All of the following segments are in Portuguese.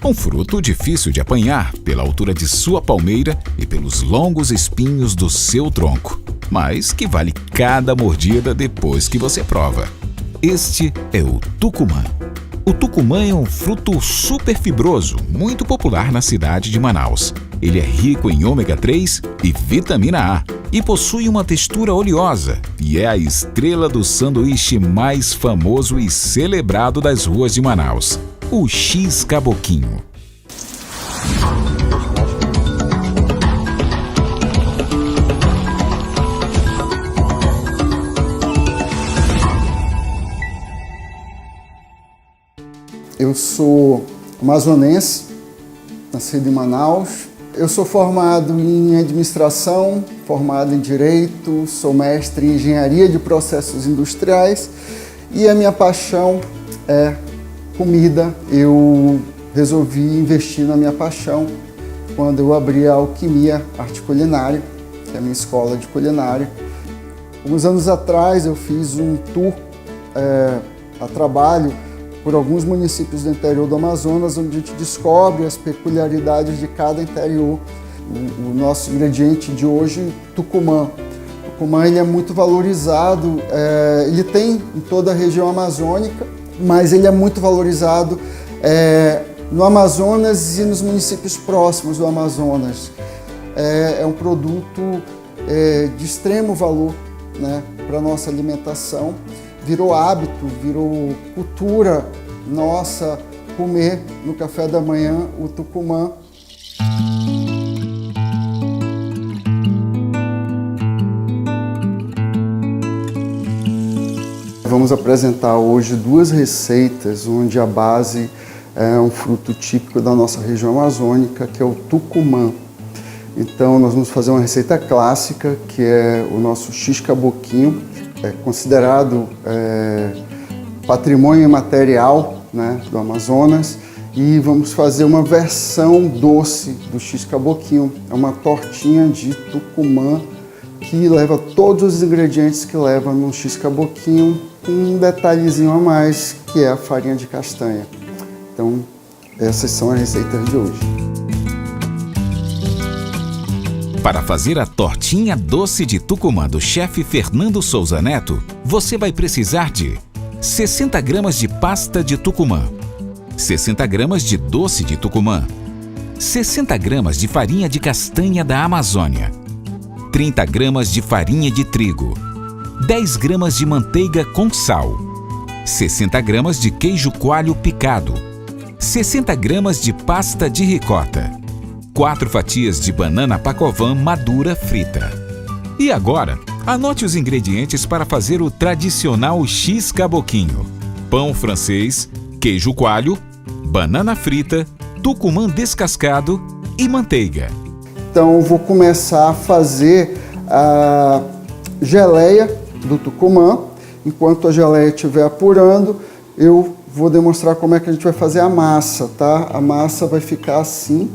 Um fruto difícil de apanhar pela altura de sua palmeira e pelos longos espinhos do seu tronco, mas que vale cada mordida depois que você prova. Este é o tucumã. O tucumã é um fruto super fibroso, muito popular na cidade de Manaus. Ele é rico em ômega 3 e vitamina A e possui uma textura oleosa e é a estrela do sanduíche mais famoso e celebrado das ruas de Manaus, o X-Caboquinho. Eu sou amazonense, nascido em Manaus. Eu sou formado em administração, formado em direito, sou mestre em engenharia de processos industriais e a minha paixão é comida. Eu resolvi investir na minha paixão quando eu abri a Alquimia Arte Culinária, que é a minha escola de culinária. Alguns anos atrás eu fiz um tour a trabalho por alguns municípios do interior do Amazonas, onde a gente descobre as peculiaridades de cada interior. O nosso ingrediente de hoje, tucumã. O tucumã ele é muito valorizado, ele tem em toda a região amazônica, mas ele é muito valorizado no Amazonas e nos municípios próximos do Amazonas. É um produto de extremo valor, né, para a nossa alimentação. Virou hábito, virou cultura nossa comer no café da manhã o tucumã. Vamos apresentar hoje duas receitas onde a base é um fruto típico da nossa região amazônica, que é o tucumã. Então nós vamos fazer uma receita clássica, que é o nosso X-Caboquinho. É considerado patrimônio imaterial, né, do Amazonas, e vamos fazer uma versão doce do X-Caboquinho. É uma tortinha de tucumã que leva todos os ingredientes que leva no X-Caboquinho, com um detalhezinho a mais, que é a farinha de castanha. Então, essas são as receitas de hoje. Para fazer a tortinha doce de tucumã do chefe Fernando Souza Neto, você vai precisar de 60 gramas de pasta de tucumã, 60 gramas de doce de tucumã, 60 gramas de farinha de castanha da Amazônia, 30 gramas de farinha de trigo, 10 gramas de manteiga com sal, 60 gramas de queijo coalho picado, 60 gramas de pasta de ricota, 4 fatias de banana pacovan madura frita. E agora, anote os ingredientes para fazer o tradicional X-Caboquinho: pão francês, queijo coalho, banana frita, tucumã descascado e manteiga. Então eu vou começar a fazer a geleia do tucumã. Enquanto a geleia estiver apurando, eu vou demonstrar como é que a gente vai fazer a massa, tá? A massa vai ficar assim.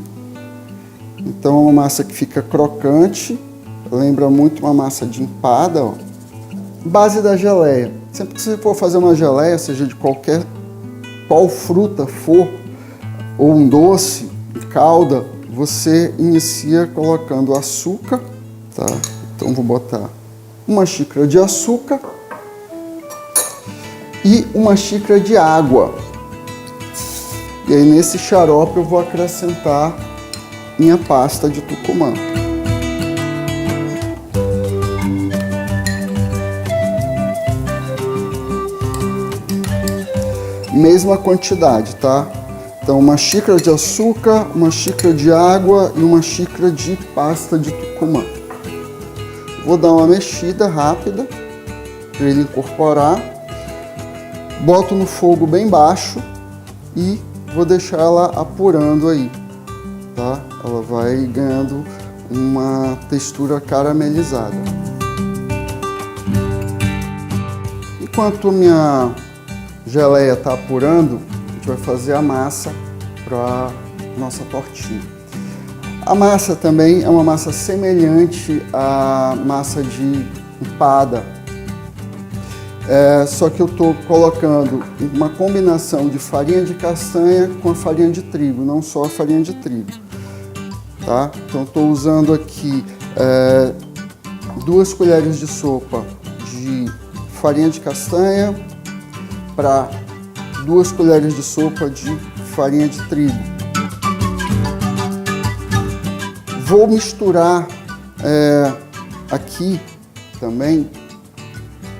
Então é uma massa que fica crocante, lembra muito uma massa de empada, ó. Base da geleia. Sempre que você for fazer uma geleia, seja de qual fruta for, ou um doce, calda, você inicia colocando açúcar, tá? Então vou botar uma xícara de açúcar e uma xícara de água. E aí nesse xarope eu vou acrescentar minha pasta de tucumã. Mesma quantidade, tá? Então uma xícara de açúcar, uma xícara de água e uma xícara de pasta de tucumã. Vou dar uma mexida rápida para ele incorporar. Boto no fogo bem baixo e vou deixar ela apurando aí, tá? Ela vai ganhando uma textura caramelizada. Enquanto minha geleia está apurando, a gente vai fazer a massa para nossa tortinha. A massa também é uma massa semelhante à massa de empada. Só que eu estou colocando uma combinação de farinha de castanha com a farinha de trigo, não só a farinha de trigo. Tá? Então estou usando aqui 2 colheres de sopa de farinha de castanha para 2 colheres de sopa de farinha de trigo. Vou misturar aqui também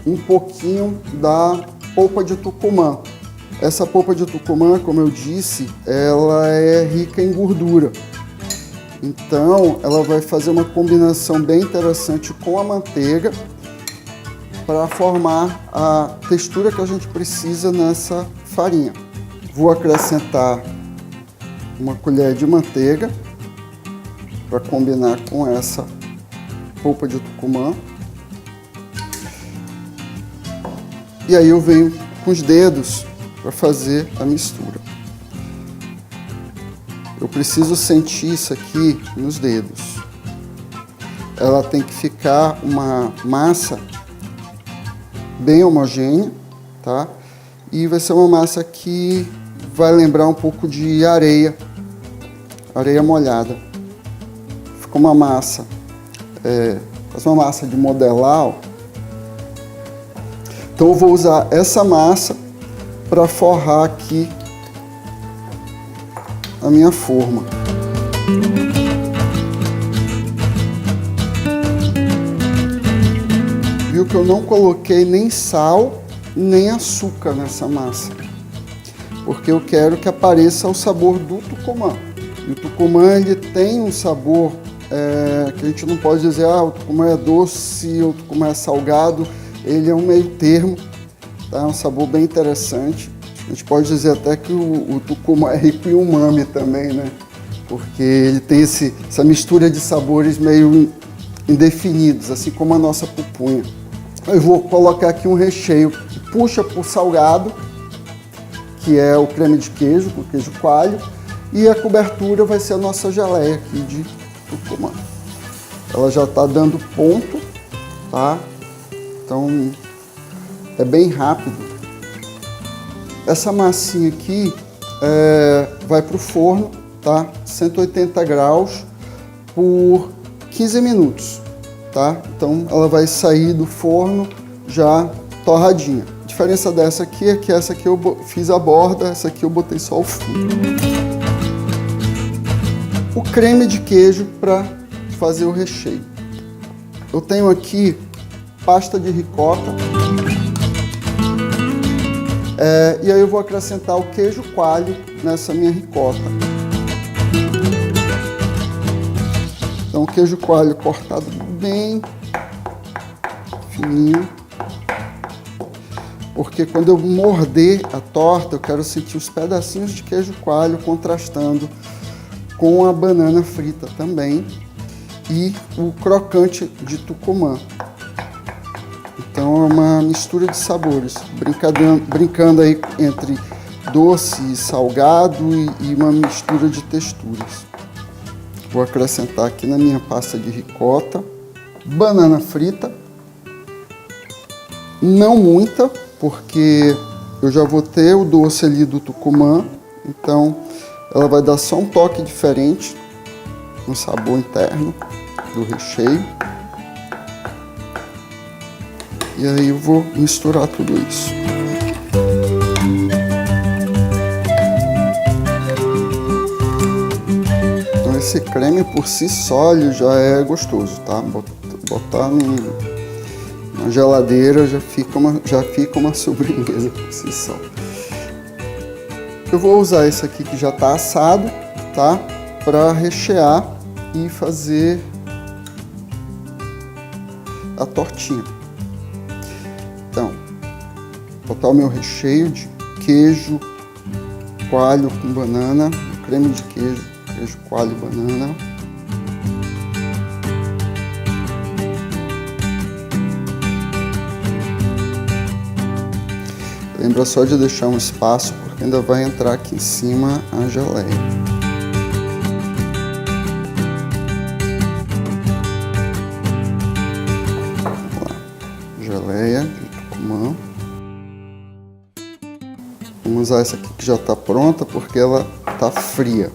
um pouquinho da polpa de Tucumã. Essa polpa de Tucumã, como eu disse, ela é rica em gordura. Então, ela vai fazer uma combinação bem interessante com a manteiga para formar a textura que a gente precisa nessa farinha. Vou acrescentar uma colher de manteiga para combinar com essa polpa de Tucumã. E aí eu venho com os dedos para fazer a mistura. Eu preciso sentir isso aqui nos dedos. Ela tem que ficar uma massa bem homogênea, tá? E vai ser uma massa que vai lembrar um pouco de areia molhada. Fica uma massa, uma massa de modelar, ó. Então eu vou usar essa massa para forrar aqui a minha forma. Viu que eu não coloquei nem sal nem açúcar nessa massa, porque eu quero que apareça o sabor do tucumã. E o tucumã ele tem um sabor que a gente não pode dizer, o tucumã é doce, o tucumã é salgado. Ele é um meio termo, tá? É um sabor bem interessante. A gente pode dizer até que o tucumã é rico em umami também, né? Porque ele tem essa mistura de sabores meio indefinidos, assim como a nossa pupunha. Eu vou colocar aqui um recheio que puxa para o salgado, que é o creme de queijo, com queijo coalho, e a cobertura vai ser a nossa geleia aqui de tucumã. Ela já está dando ponto, tá? Então, é bem rápido. Essa massinha aqui vai para o forno, tá? 180 graus por 15 minutos, tá? Então, ela vai sair do forno já torradinha. A diferença dessa aqui é que essa aqui eu fiz a borda, essa aqui eu botei só o fundo. O creme de queijo para fazer o recheio. Eu tenho aqui pasta de ricota, e aí eu vou acrescentar o queijo coalho nessa minha ricota. Então o queijo coalho cortado bem fininho, porque quando eu morder a torta eu quero sentir os pedacinhos de queijo coalho contrastando com a banana frita também e o crocante de tucumã. Então é uma mistura de sabores, brincando aí entre doce e salgado e uma mistura de texturas. Vou acrescentar aqui na minha pasta de ricota, banana frita, não muita, porque eu já vou ter o doce ali do tucumã, então ela vai dar só um toque diferente no sabor interno do recheio. E aí eu vou misturar tudo isso. Então esse creme por si só ele já é gostoso, tá? Botar na geladeira já fica uma sobremesa por si só. Eu vou usar esse aqui que já está assado, tá? Para rechear e fazer a tortinha. Então, botar o meu recheio de queijo, coalho com banana, creme de queijo, coalho e banana. Lembra só de deixar um espaço, porque ainda vai entrar aqui em cima a geleia. Vamos lá. Geleia de tucumã. usar essa aqui que já está pronta porque ela está fria,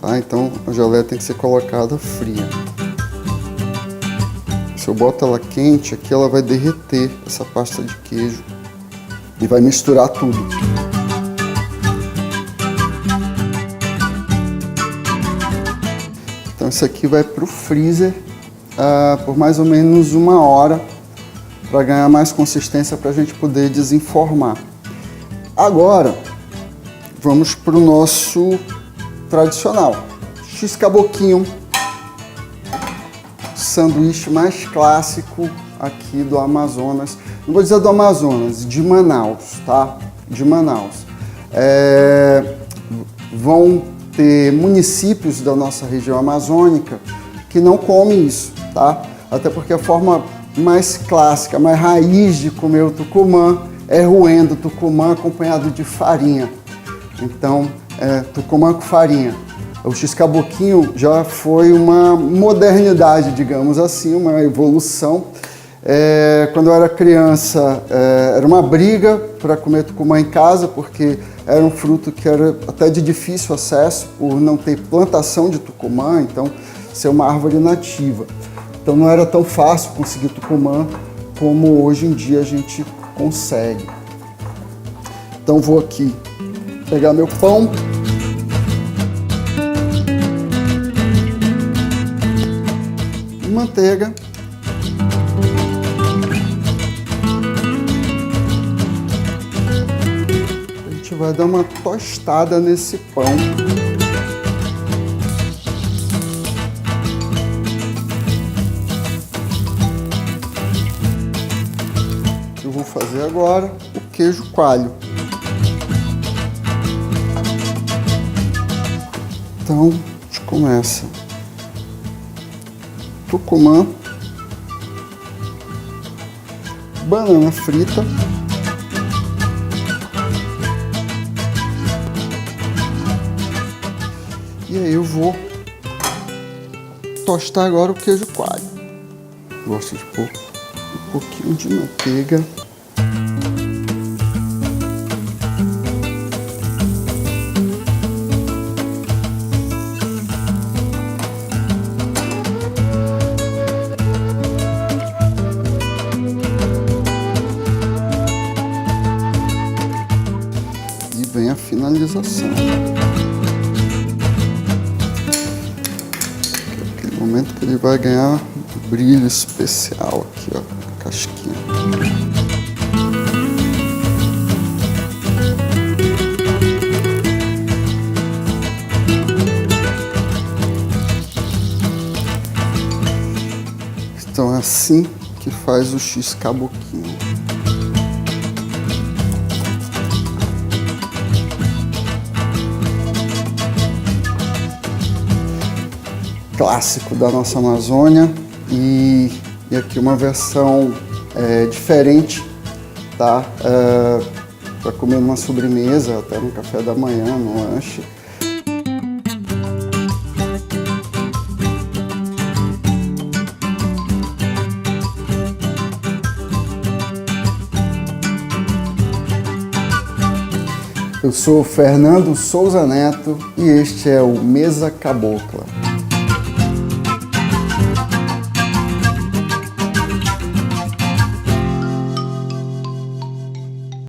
tá? Então a geleia tem que ser colocada fria. Se eu boto ela quente, aqui ela vai derreter essa pasta de queijo e vai misturar tudo. Então isso aqui vai para o freezer por mais ou menos 1 hora para ganhar mais consistência para a gente poder desenformar. Agora vamos para o nosso tradicional X-caboquinho, sanduíche mais clássico aqui do Amazonas. Não vou dizer do Amazonas, de Manaus, tá? De Manaus. Vão ter municípios da nossa região amazônica que não comem isso, tá? Até porque a forma mais clássica, mais raiz de comer o tucumã é roendo o tucumã acompanhado de farinha. Então, tucumã com farinha. O X-caboquinho já foi uma modernidade, digamos assim, uma evolução. Quando eu era criança, era uma briga para comer tucumã em casa, porque era um fruto que era até de difícil acesso, por não ter plantação de tucumã, então ser uma árvore nativa. Então não era tão fácil conseguir tucumã como hoje em dia a gente consegue. Então vou aqui pegar meu pão. Manteiga. A gente vai dar uma tostada nesse pão. Eu vou fazer agora o queijo coalho. Então, a gente começa. Tucumã, banana frita, e aí eu vou tostar agora o queijo coalho. Gosto de pôr um pouquinho de manteiga. Vem a finalização. Aquele momento que ele vai ganhar um brilho especial aqui, ó, a casquinha. Então é assim que faz o X-caboquinho. Clássico da nossa Amazônia e aqui uma versão diferente, tá? Para comer numa sobremesa, até no café da manhã, no lanche. Eu sou Fernando Souza Neto e este é o Mesa Cabocla.